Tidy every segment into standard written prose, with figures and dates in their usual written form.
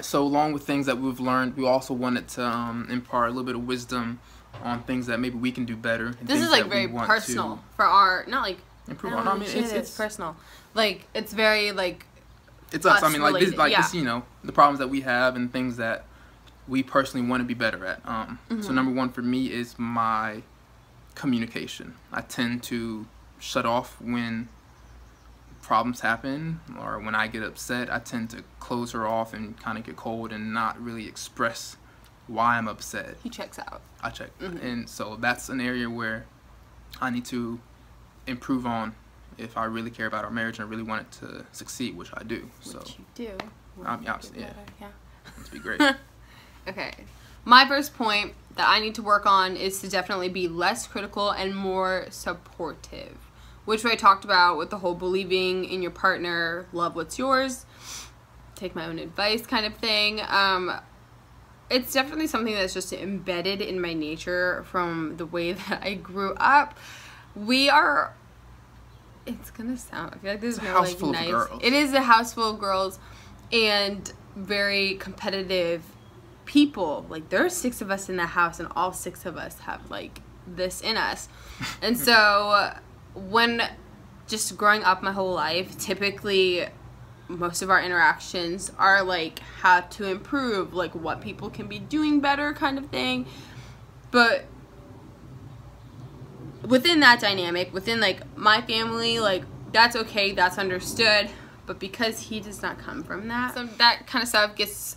So along with things that we've learned, we also wanted to impart a little bit of wisdom on things that maybe we can do better. This is like very personal for our, not like improve on. I mean, it's personal. Like it's very like it's us. I mean, like this, yeah. this, you know, the problems that we have and things that we personally want to be better at. So number one for me is my communication. I tend to shut off when problems happen, or when I get upset. I tend to close her off and kind of get cold and not really express why I'm upset. He checks out. I check. And so that's an area where I need to improve on if I really care about our marriage and I really want it to succeed, which I do. Which you do. Obviously, yeah. Let's be great. Okay. My first point that I need to work on is to definitely be less critical and more supportive, which I talked about with the whole believing in your partner, love what's yours, take my own advice kind of thing. It's definitely something that's just embedded in my nature from the way that I grew up. We are, it's gonna sound, I feel like there's no like nice, it is a house full of girls and very competitive people. Like there are 6 of us in the house and all 6 of us have like this in us. And so when just growing up my whole life, typically most of our interactions are like how to improve, like what people can be doing better kind of thing. But within that dynamic, within like my family, like that's okay, that's understood. But because he does not come from that, so that kind of stuff gets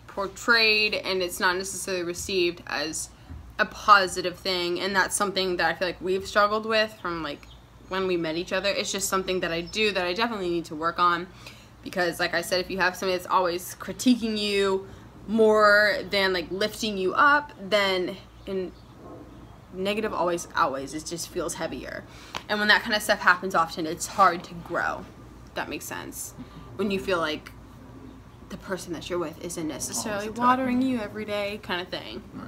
portrayed and it's not necessarily received as a positive thing. And that's something that I feel like we've struggled with from like when we met each other. It's just something that I do that I definitely need to work on, because like I said, if you have somebody that's always critiquing you more than like lifting you up, then in negative always outweighs. It just feels heavier, and when that kind of stuff happens often, it's hard to grow. That makes sense. When you feel like the person that you're with isn't necessarily watering you every day kind of thing. Right.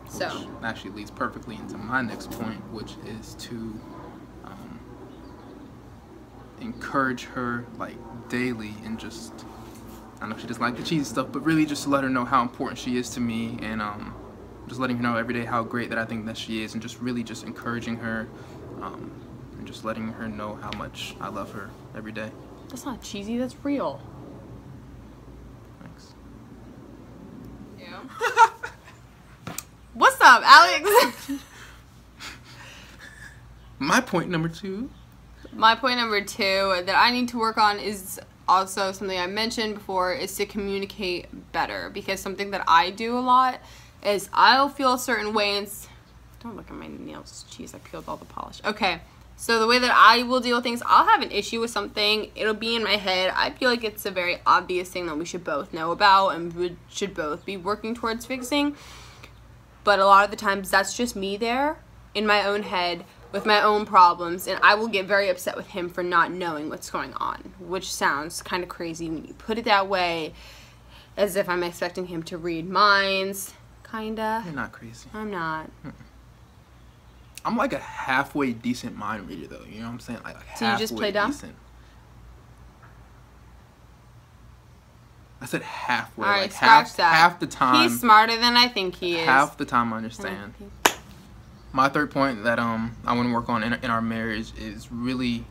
So which actually leads perfectly into my next point, which is to encourage her like daily, and just, I know she doesn't like the cheesy stuff, but really just to let her know how important she is to me, and just letting her know every day how great that I think that she is, and just really just encouraging her, and just letting her know how much I love her every day. That's not cheesy, that's real. Thanks. Yeah. What's up, Alex? My point number 2. My point number 2 that I need to work on is also something I mentioned before, is to communicate better. Because something that I do a lot is I'll feel a certain way and don't look at my nails. Jeez, I peeled all the polish. Okay, so the way that I will deal with things, I'll have an issue with something. It'll be in my head. I feel like it's a very obvious thing that we should both know about and we should both be working towards fixing. But a lot of the times that's just me there in my own head with my own problems, and I will get very upset with him for not knowing what's going on, which sounds kind of crazy when you put it that way, as if I'm expecting him to read minds, kinda. You're not crazy. I'm not. I'm like a halfway decent mind reader, though. You know what I'm saying? Like halfway so you just play dumb? Decent. I said halfway. All right, like scratch that. Half the time. He's smarter than I think he is. Half the time I understand. My third point that I want to work on in our marriage is really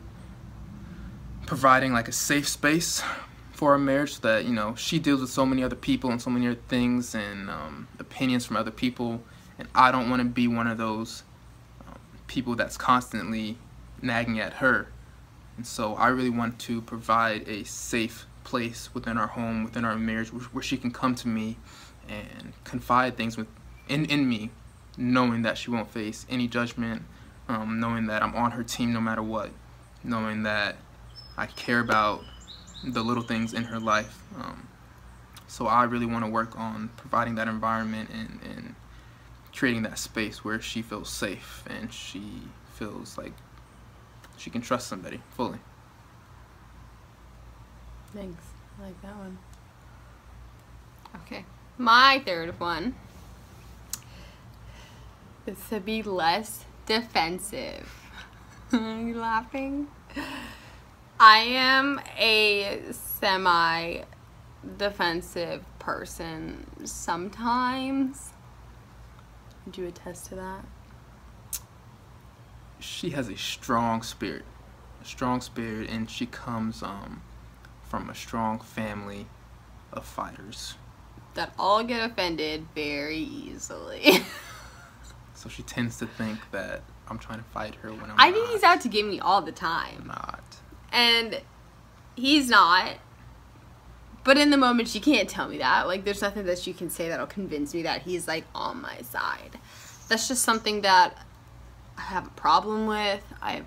providing like a safe space for our marriage, so that, you know, she deals with so many other people and so many other things and opinions from other people, and I don't want to be one of those people that's constantly nagging at her. And so I really want to provide a safe place within our home, within our marriage, where she can come to me and confide things in me, knowing that she won't face any judgment, knowing that I'm on her team no matter what, knowing that I care about the little things in her life. So I really want to work on providing that environment and creating that space where she feels safe and she feels like she can trust somebody fully. Thanks. I like that one. Okay. My third one is to be less defensive. Are you laughing? I am a semi-defensive person sometimes. Would you attest to that? She has a strong spirit, and she comes from a strong family of fighters. That all get offended very easily. So she tends to think that I'm trying to fight her when I think he's out to get me all the time. I'm not. And he's not. But in the moment, she can't tell me that. Like, there's nothing that she can say that'll convince me that he's, like, on my side. That's just something that I have a problem with. I've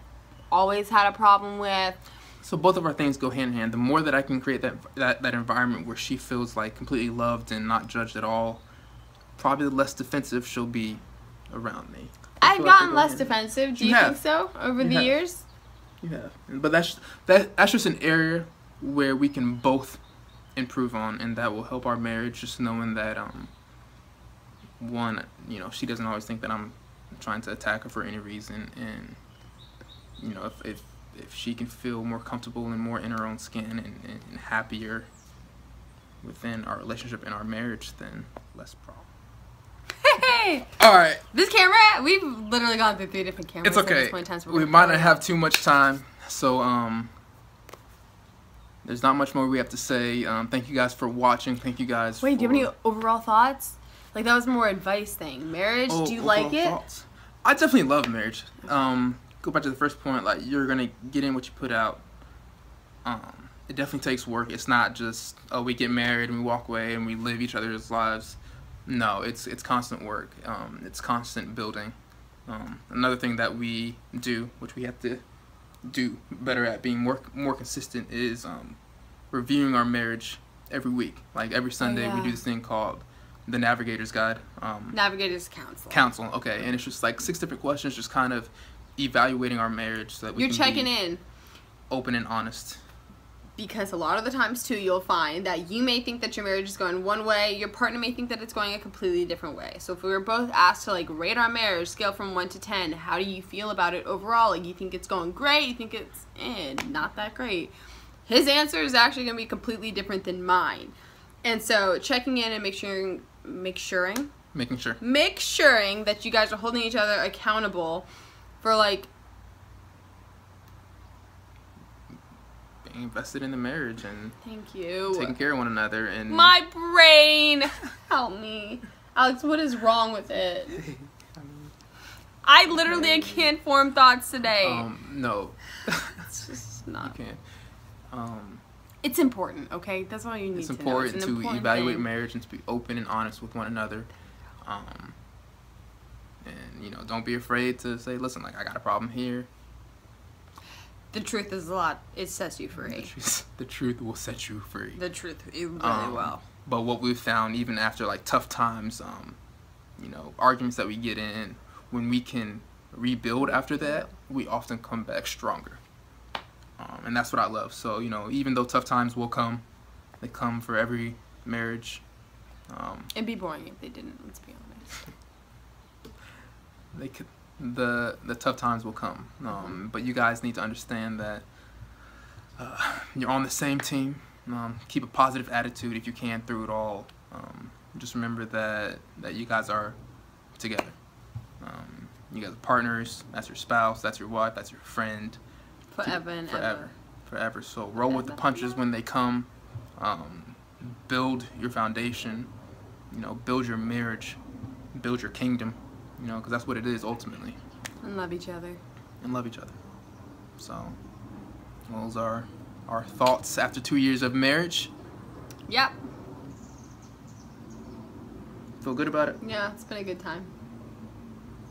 always had a problem with. So both of our things go hand in hand. The more that I can create that environment where she feels, like, completely loved and not judged at all, probably the less defensive she'll be around me. I've gotten less defensive. Do you think so over the years? You have. But that's just an area where we can both improve on, and that will help our marriage, just knowing that one, you know, she doesn't always think that I'm trying to attack her for any reason, and you know, if she can feel more comfortable and more in her own skin and happier within our relationship and our marriage, then less problem. Hey! All right. This camera, we've literally gone through 3 different cameras. It's okay. At this point in time, so we might not have too much time, so there's not much more we have to say. Thank you guys for watching. Thank you guys. Wait, do you have any overall thoughts? Like, that was more advice thing. Marriage, do you like it? Thoughts? I definitely love marriage. Go back to the first point. Like, you're gonna get in what you put out. It definitely takes work. It's not just, oh, we get married and we walk away and we live each other's lives. No, it's constant work. It's constant building. Another thing that we do, which we have to do better at being more consistent, is reviewing our marriage every week. Like every Sunday, we do this thing called the Navigator's Guide. Navigator's Counsel. Counsel, okay, and it's just like 6 different questions, just kind of evaluating our marriage so that we You're can checking be in. open and honest. Because a lot of the times, too, you'll find that you may think that your marriage is going one way, your partner may think that it's going a completely different way. So if we were both asked to, like, rate our marriage, scale from 1 to 10, how do you feel about it overall? Like, you think it's going great? You think it's, not that great? His answer is actually going to be completely different than mine. And so checking in and making sure that you guys are holding each other accountable for, like, being invested in the marriage and thank you, taking care of one another. And my brain, help me, Alex. What is wrong with it? I can't form thoughts today. No, it's just not. You can't. It's important, okay? That's all you need to know. It's important to evaluate marriage and to be open and honest with one another. And you know, don't be afraid to say, listen, like, I got a problem here. The truth is a lot. It sets you free. The truth will set you free. The truth, really will. But what we've found, even after like tough times, you know, arguments that we get in, when we can rebuild after that, we often come back stronger. And that's what I love. So, you know, even though tough times will come, they come for every marriage. It'd be boring if they didn't, let's be honest. They could. The tough times will come, but you guys need to understand that you're on the same team. Keep a positive attitude if you can through it all. Just remember that you guys are together. You guys are partners. That's your spouse. That's your wife. That's your friend. Forever and ever. So roll with the punches when they come. Build your foundation. You know, build your marriage. Build your kingdom. You know, because that's what it is ultimately. And love each other. So, those are our thoughts after 2 years of marriage. Yep. Feel good about it? Yeah, it's been a good time.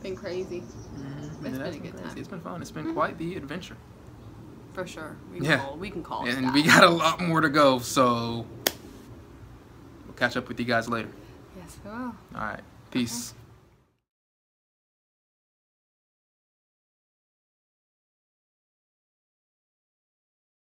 Been crazy. It's been a good time. It's been fun. It's been quite the adventure. For sure. We can call it And that. we got a lot more to go, so we'll catch up with you guys later. Yes, we will. All right. Peace. Okay.